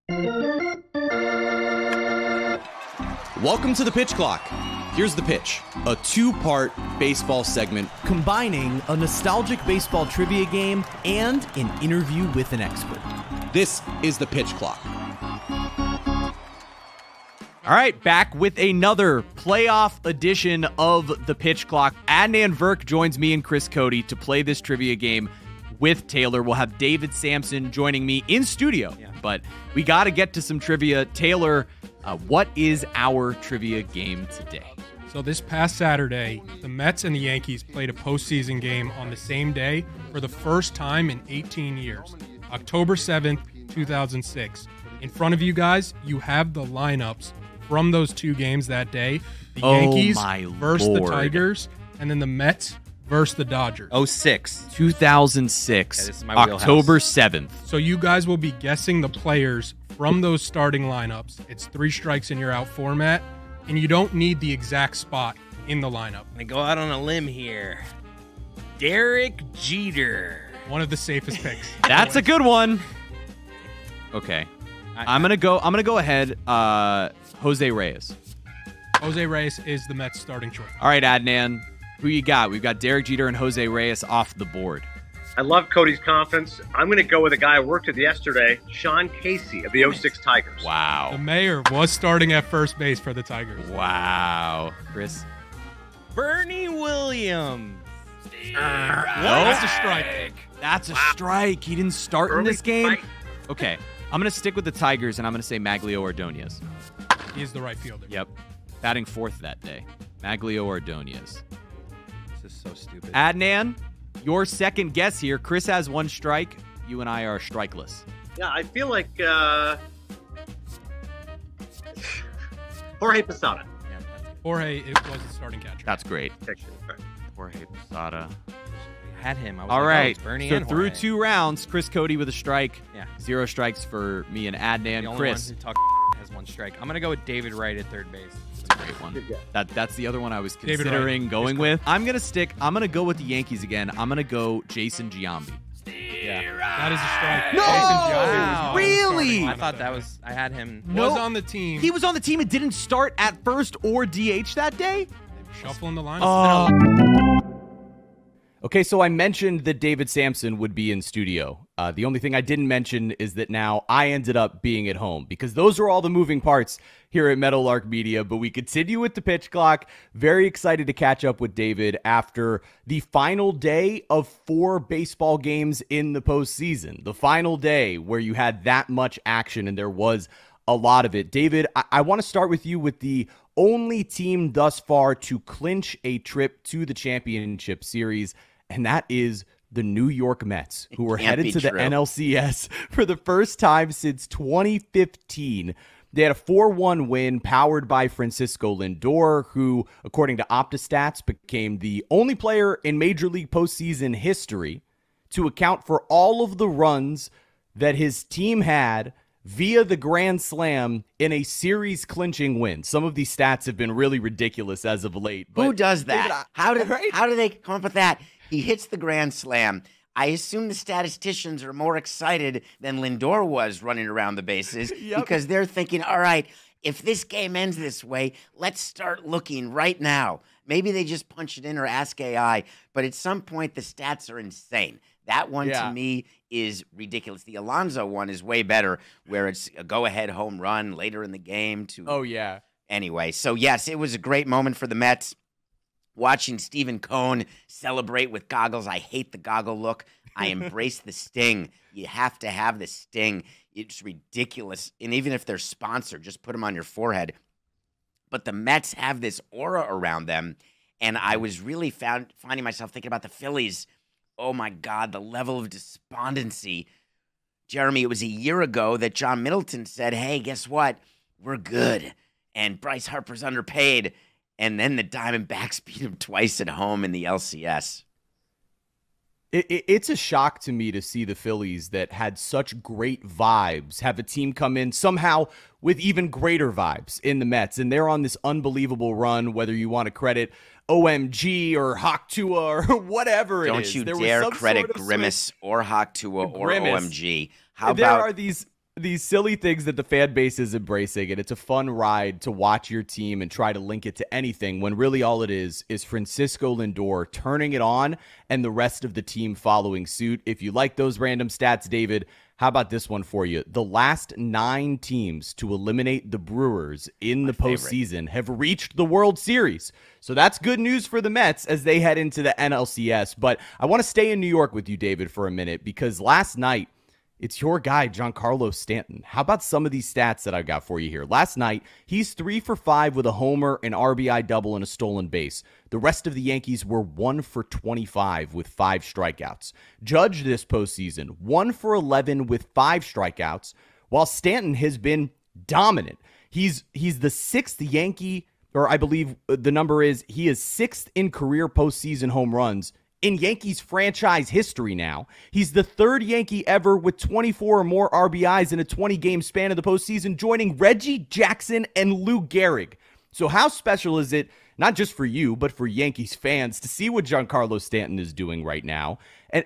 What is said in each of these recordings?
Welcome to the Pitch Clock. Here's the pitch, a two-part baseball segment combining a nostalgic baseball trivia game and an interview with an expert. This is the Pitch Clock. All right, back with another playoff edition of the Pitch Clock. Adnan Virk joins me and Chris Cody to play this trivia game with Taylor. We'll have David Samson joining me in studio, but we got to get to some trivia. Taylor, what is our trivia game today? So this past Saturday, the Mets and the Yankees played a postseason game on the same day for the first time in 18 years, October 7th, 2006. In front of you guys, you have the lineups from those two games that day. The Yankees versus the Tigers, and then the Mets versus the Dodgers. 2006, October 7th. So you guys will be guessing the players from those starting lineups. It's 3 strikes and you're out format, and you don't need the exact spot in the lineup. I go out on a limb here. Derek Jeter. One of the safest picks. That's a good one. Okay. I'm gonna go ahead. Jose Reyes. Jose Reyes is the Mets starting short. All right, Adnan. Who you got? We've got Derek Jeter and Jose Reyes off the board. I love Cody's confidence. I'm going to go with a guy I worked with yesterday, Sean Casey of the 06 Tigers. The Wow. mayor was starting at first base for the Tigers. Wow. Chris? Bernie Williams. That's a strike. That's a strike. He didn't start in Early this game? strike. Okay. I'm going to stick with the Tigers, and I'm going to say Maglio Ordonez. He is the right fielder. Yep. Batting fourth that day. Maglio Ordonez. This is so stupid. Adnan, your second guess here. Chris has 1 strike. You and I are strikeless. Yeah, I feel like Jorge Posada. Jorge it was the starting catcher. That's great. Right. Jorge Posada. Had him. I was All like, right. Oh, it's Bernie So and through Jorge. 2 rounds, Chris Cody with a strike. Yeah. 0 strikes for me and The Adnan. only Chris. one who talked has 1 strike. I'm going to go with David Wright at third base. That's a great one. Good guess. That's the other one I was David considering Wright. going with. I'm going to go with the Yankees again. I'm going to go Jason Giambi. Yeah. That is a strike. No! Jason Giambi Wow. was Really? starting I lineup thought that that day. was, I had him. No. Was on the team. He was on the team and didn't start at first or DH that day? Shuffling the lineup. Oh. Okay, so I mentioned that David Samson would be in studio. The only thing I didn't mention is that now I ended up being at home because those are all the moving parts here at Meadowlark Media. But we continue with the Pitch Clock. Very excited to catch up with David after the final day of 4 baseball games in the postseason. The final day where you had that much action and there was a lot of it. David, I want to start with you with the only team thus far to clinch a trip to the championship series, and that is the New York Mets, who were headed to the NLCS for the first time since 2015. They had a 4-1 win powered by Fransisco Lindor, who, according to OptaStats, became the only player in Major League postseason history to account for all of the runs that his team had via the grand slam in a series clinching win. Some of these stats have been really ridiculous as of late. But Who does that? David, How do right? how do they come up with that? He hits the grand slam. I assume the statisticians are more excited than Lindor was running around the bases because they're thinking, all right, if this game ends this way, let's start looking right now. Maybe they just punch it in or ask AI, but at some point the stats are insane. That one to me is ridiculous. The Alonso one is way better, where it's a go-ahead home run later in the game. Anyway, so yes, it was a great moment for the Mets. Watching Stephen Cohn celebrate with goggles. I hate the goggle look. I embrace the sting. You have to have the sting. It's ridiculous. And even if they're sponsored, just put them on your forehead. But the Mets have this aura around them. And I was really finding myself thinking about the Phillies. Oh, my God, the level of despondency. Jeremy, it was a year ago that John Middleton said, hey, guess what? We're good. And Bryce Harper's underpaid. And then the Diamondbacks beat him twice at home in the LCS. It's a shock to me to see the Phillies that had such great vibes have a team come in somehow with even greater vibes in the Mets. And they're on this unbelievable run, whether you want to credit OMG or Hawk Tua or whatever it is. Don't you dare credit Grimace or Hawk Tua or OMG. How there about are these these silly things that the fan base is embracing, and it's a fun ride to watch your team and try to link it to anything when really all it is Fransisco Lindor turning it on and the rest of the team following suit. If you like those random stats, David, how about this one for you? The last 9 teams to eliminate the Brewers in the postseason have reached the World Series. So that's good news for the Mets as they head into the NLCS. But I want to stay in New York with you, David, for a minute, because last night, it's your guy, Giancarlo Stanton. How about some of these stats that I've got for you here? Last night, he's 3 for 5 with a homer, an RBI double, and a stolen base. The rest of the Yankees were 1 for 25 with 5 strikeouts. Judge this postseason, 1 for 11 with 5 strikeouts, while Stanton has been dominant. He's the 6th Yankee, or I believe the number is, he is 6th in career postseason home runs in Yankees franchise history now. He's the 3rd Yankee ever with 24 or more RBIs in a 20-game span of the postseason, joining Reggie Jackson and Lou Gehrig. So how special is it, not just for you, but for Yankees fans, to see what Giancarlo Stanton is doing right now?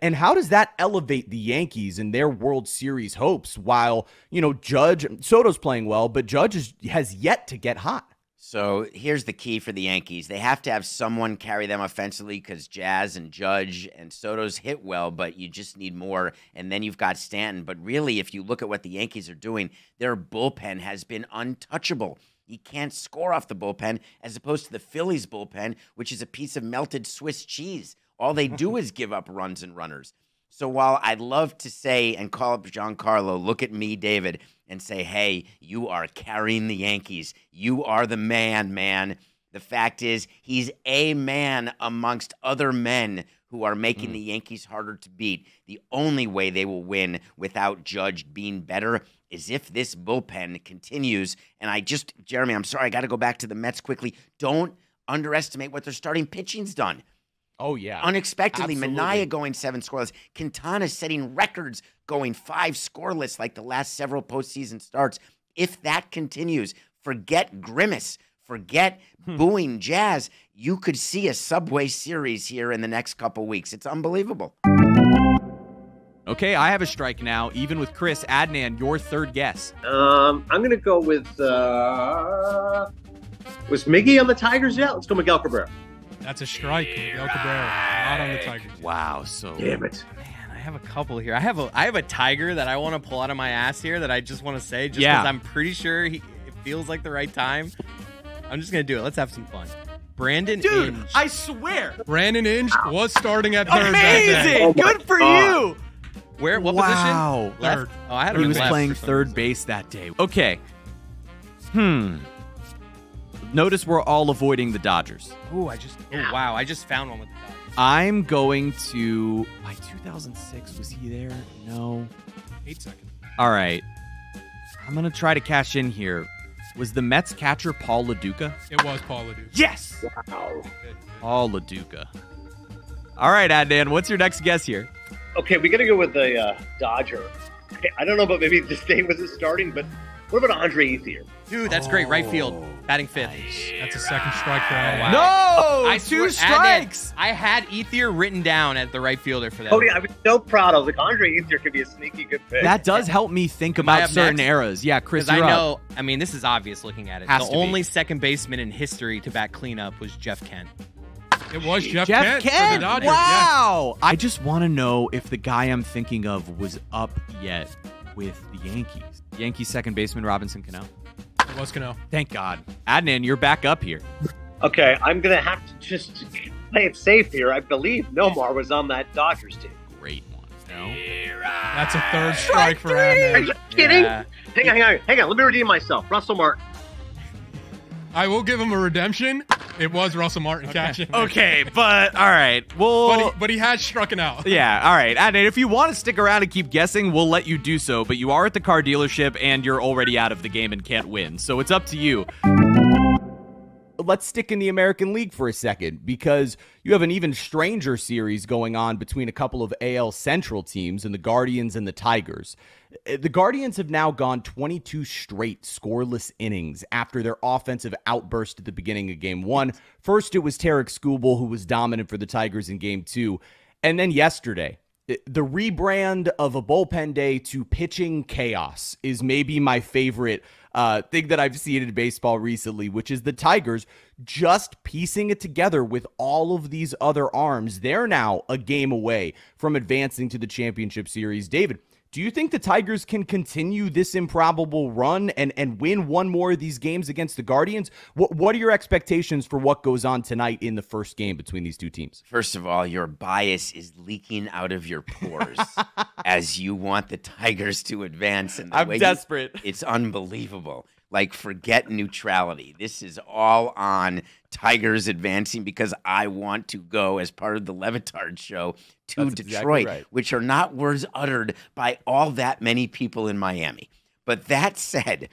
And how does that elevate the Yankees and their World Series hopes while, Soto's playing well, but Judge has yet to get hot? So here's the key for the Yankees. They have to have someone carry them offensively because Jazz and Judge and Soto's hit well, but you just need more. And then you've got Stanton. But really, if you look at what the Yankees are doing, their bullpen has been untouchable. You can't score off the bullpen as opposed to the Phillies bullpen, which is a piece of melted Swiss cheese. All they do is give up runs and runners. So while I'd love to say and call up Giancarlo, look at me, David, and say, hey, you are carrying the Yankees. You are the man. The fact is, he's a man amongst other men who are making the Yankees harder to beat. The only way they will win without Judge being better is if this bullpen continues. And Jeremy, I'm sorry, I got to go back to the Mets quickly. Don't underestimate what their starting pitching's done. Oh, yeah. Unexpectedly, Absolutely. Minaya going 7 scoreless. Quintana setting records going 5 scoreless like the last several postseason starts. If that continues, forget Grimace, forget booing Jazz. You could see a Subway Series here in the next couple weeks. It's unbelievable. Okay, I have a strike now, even with Chris. Adnan, your third guess. I'm going to go with, was Miggy on the Tigers yet? Let's go Miguel Cabrera. That's a strike. Miguel Cabrera, not on the Tigers. Wow, so Damn it. Man, I have a couple here. I have a Tiger that I want to pull out of my ass here that I just want to say just because I'm pretty sure it feels like the right time. I'm just going to do it. Let's have some fun. Brandon Dude, Inge. I swear. Brandon Inge was starting at third that day. Amazing. Good for you. Where? What Wow. position? Left? Third. Oh, I had him He in was left playing for some third reason. base that day. Okay. Notice we're all avoiding the Dodgers. I just found one with the Dodgers. I'm going to... By 2006, was he there? No. 8 seconds. All right. I'm going to try to cash in here. Was the Mets catcher Paul LaDuca? It was Paul LeDuc. Yes! Wow. Paul LaDuca. All right, Adnan, what's your next guess here? Okay, we got to go with the Dodger. I don't know about maybe this day wasn't starting, but what about Andre Ethier? Dude, that's great. Right field. Batting fifth. That's a second strike for Adnan. No! I Two swear, strikes! Adnan, I had Ethier written down as the right fielder for that. Cody, I was so proud. I was like, Andre Ethier could be a sneaky good pick. That does help me think Am I about up certain next? eras. Yeah, Chris, Because I you're know, up. this is obvious looking at it. Has The to be. only second baseman in history to bat cleanup was Jeff Kent. It was Jeff Jeff Kent for the Kent! Dodgers. Wow! I just want to know if the guy I'm thinking of was up yet with the Yankees. Yankees second baseman Robinson Cano. Yeah. It was Cano. Thank God. Adnan, you're back up here. Okay, I'm going to have to just play it safe here. I believe Nomar was on that Dodgers team. Great one. No? That's a third strike for Are Adnan. you kidding? Yeah. Hang on. Let me redeem myself. Russell Martin. I will give him a redemption. It was Russell Martin catching. Okay, but all right. Well, But he has struck out. yeah, all right. Adnan, if you want to stick around and keep guessing, we'll let you do so. But you are at the car dealership and you're already out of the game and can't win. So it's up to you. Let's stick in the American League for a second because you have an even stranger series going on between a couple of AL Central teams and the Guardians and the Tigers. The Guardians have now gone 22 straight scoreless innings after their offensive outburst at the beginning of Game 1. First, it was Tarek Skubal who was dominant for the Tigers in Game 2. And then yesterday, the rebrand of a bullpen day to pitching chaos is maybe my favorite thing that I've seen in baseball recently, which is the Tigers just piecing it together with all of these other arms. They're now a game away from advancing to the championship series. David, do you think the Tigers can continue this improbable run and win one more of these games against the Guardians? What are your expectations for what goes on tonight in the first game between these two teams? First of all, your bias is leaking out of your pores as you want the Tigers to advance. And I'm desperate. It's unbelievable. Like, forget neutrality. This is all on Tigers advancing because I want to go as part of the LeBatard show to That's Detroit, exactly right. which are not words uttered by all that many people in Miami. But that said,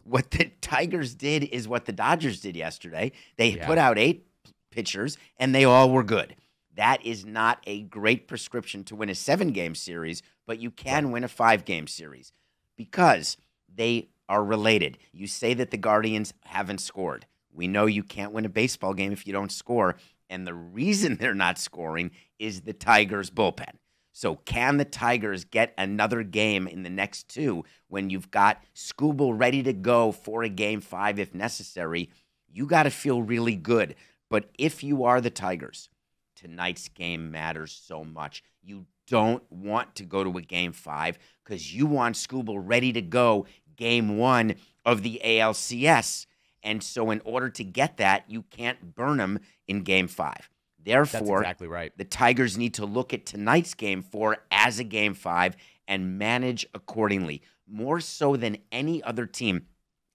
what the Tigers did is what the Dodgers did yesterday. They put out 8 pitchers, and they all were good. That is not a great prescription to win a 7-game series, but you can win a 5-game series because they are related. You say that the Guardians haven't scored. We know you can't win a baseball game if you don't score, and the reason they're not scoring is the Tigers' bullpen. So can the Tigers get another game in the next 2 when you've got Skubal ready to go for a game 5 if necessary? You got to feel really good. But if you are the Tigers, tonight's game matters so much. You don't want to go to a game 5 because you want Skubal ready to go game 1 of the ALCS. And so in order to get that, you can't burn him in game 5. Therefore, That's exactly right. The Tigers need to look at tonight's game 4 as a game 5 and manage accordingly, more so than any other team.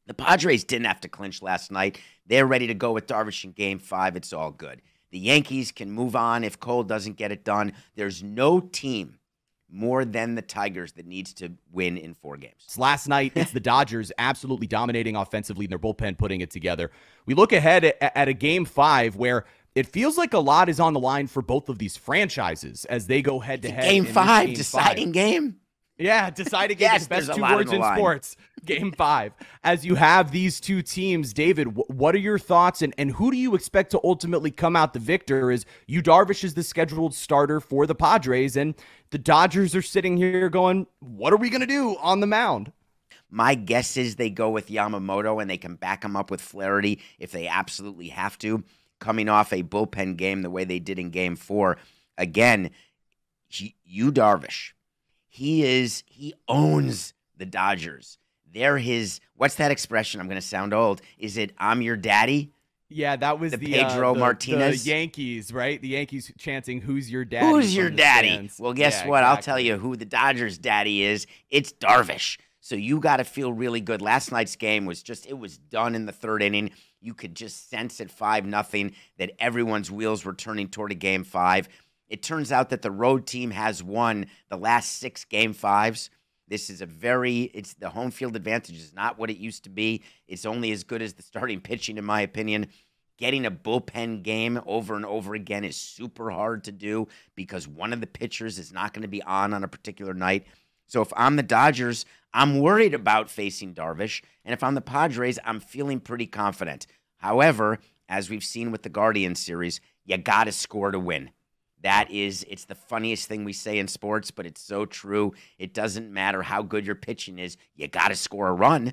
The Padres didn't have to clinch last night. They're ready to go with Darvish in game 5. It's all good. The Yankees can move on if Cole doesn't get it done. There's no team more than the Tigers that needs to win in 4 games. Last night, it's the Dodgers absolutely dominating offensively in their bullpen, putting it together. We look ahead at a game 5 where it feels like a lot is on the line for both of these franchises as they go head-to-head. Game 5, deciding game? Yeah, deciding game. Yes, Best there's a 2 lot words on in the line. sports. Game 5. As you have these two teams, David, what are your thoughts and who do you expect to ultimately come out the victor? As Yu Darvish is the scheduled starter for the Padres, and the Dodgers are sitting here going, what are we going to do on the mound? My guess is they go with Yamamoto and they can back him up with Flaherty if they absolutely have to, coming off a bullpen game the way they did in game 4. Again, Yu Darvish, he owns the Dodgers. They're his, what's that expression? I'm going to sound old. Is it, I'm your daddy? Yeah, that was the Pedro Martinez. The Yankees, right? The Yankees chanting, who's your daddy? Who's your daddy? Stands. Well, guess what? Exactly. I'll tell you who the Dodgers' daddy is. It's Darvish. So you got to feel really good. Last night's game was it was done in the 3rd inning. You could just sense at 5-0 that everyone's wheels were turning toward a game 5. It turns out that the road team has won the last 6 game 5s. This is it's the home field advantage is not what it used to be. It's only as good as the starting pitching, in my opinion. Getting a bullpen game over and over again is super hard to do because one of the pitchers is not going to be on a particular night. So if I'm the Dodgers, I'm worried about facing Darvish. And if I'm the Padres, I'm feeling pretty confident. However, as we've seen with the Guardians series, you got to score to win. It's the funniest thing we say in sports, but it's so true. It doesn't matter how good your pitching is. You got to score a run.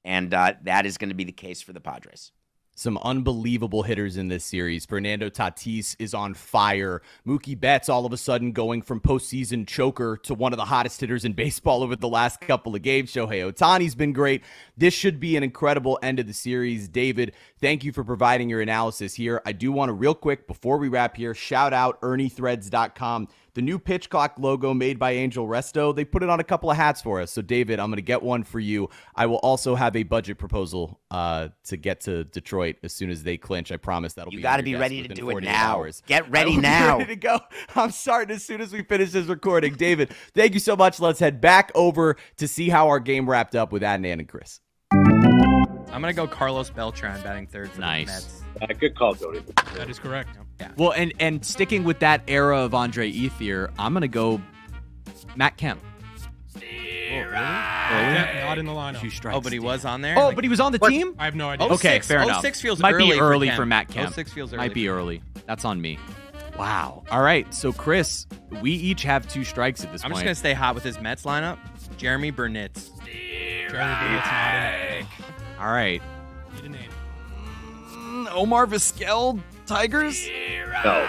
And that is going to be the case for the Padres. Some unbelievable hitters in this series. Fernando Tatis is on fire. Mookie Betts all of a sudden going from postseason choker to one of the hottest hitters in baseball over the last couple of games. Shohei Ohtani's been great. This should be an incredible end of the series. David, thank you for providing your analysis here. I do want to real quick, before we wrap here, shout out ErnieThreads.com. The new pitch clock logo made by Angel Resto, they put it on a couple of hats for us. So, David, I'm going to get one for you. I will also have a budget proposal to get to Detroit as soon as they clinch. I promise that'll be. You got to be ready to do it now. Hours. Get ready now. Ready to go. I'm starting as soon as we finish this recording. David, thank you so much. Let's head back over to see how our game wrapped up with Adnan and Chris. I'm going to go Carlos Beltran batting 3rd for the Mets. Good call, Cody. That is correct. Yeah. Well, and sticking with that era of Andre Ethier, I'm going to go Matt Kemp. Not in the lineup. 2 strikes. Oh, but he was on there? Oh, but he was on the team? I have no idea. Okay, fair enough. 06 feels Might early be early for for Matt Kemp. 06 feels early. Might be early. That's on me. Wow. All right. So, Chris, we each have 2 strikes at this I'm point. just going to stay hot with his Mets lineup. Jeremy Burnitz. All right. Need a name. Omar Vizquel, Tigers? No.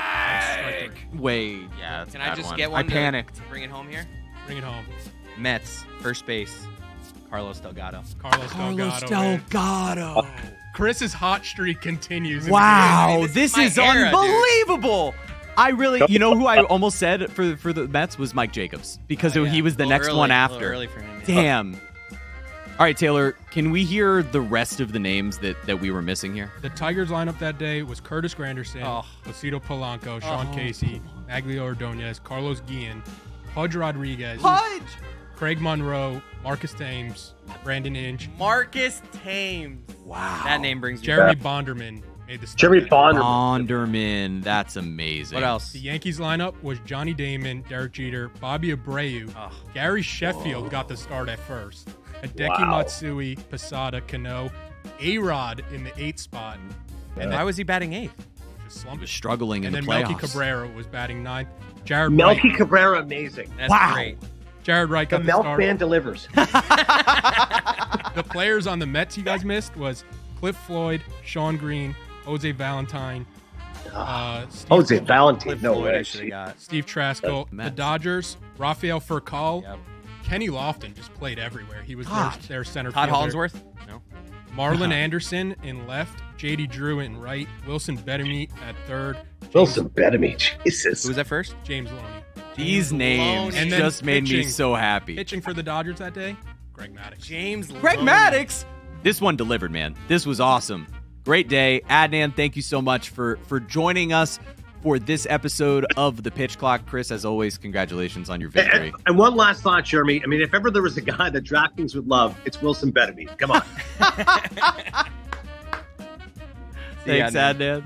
Wait. Yeah. Can I just get one? I panicked. To bring it home here. Bring it home. Mets, first base, Carlos Delgado. Carlos Delgado. Chris's hot streak continues. Wow. This This is is my era, dude. unbelievable. I really, you know who I almost said for the Mets was Mike Jacobs because Oh, he was the next one after. Early for him. Yeah. Damn. All right, Taylor, can we hear the rest of the names that we were missing here? The Tigers lineup that day was Curtis Granderson, Placido Polanco, Sean Casey, Maglio Ordonez, Carlos Guillen, Pudge Rodriguez, Craig Monroe, Marcus Thames, Brandon Inch, Marcus Thames. Wow. That name brings me Jeremy back. Bonderman made the start. Jeremy Bonderman. That's amazing. What else? The Yankees lineup was Johnny Damon, Derek Jeter, Bobby Abreu, Gary Sheffield got the start at first, Hideki Matsui, Posada, Cano, A-Rod in the 8th spot, And why was he batting 8th? just He slumping. was struggling in And the then playoffs. Melky Cabrera was batting 9th. Jared Melky Wright, Cabrera, amazing. That's great. Jared Wright The got the milk start. man delivers. The players on the Mets you guys missed was Cliff Floyd, Sean Green, Jose Valentine, Jose Valentine, no Floyd, I way. should have got. Steve Traskell. The Mets. Dodgers, Rafael Furcal, Yep. Kenny Lofton just played everywhere. He was their center Todd fielder. Hollingsworth? No. Marlon Anderson in left, J.D. Drew in right, Wilson Betemit at third, Wilson Betemit, Jesus. Who was at first? James Loney. These names And then just made me pitching. so happy. Pitching for the Dodgers that day, Greg Maddux. James Greg Loney. Maddux. This one delivered, man. This was awesome. Great day. Adnan, thank you so much for joining us for this episode of The Pitch Clock. Chris, as always, congratulations on your victory. And one last thought, Jeremy. I mean, if ever there was a guy that DraftKings would love, it's Wilson Betemit. Come on. Thanks, Adnan.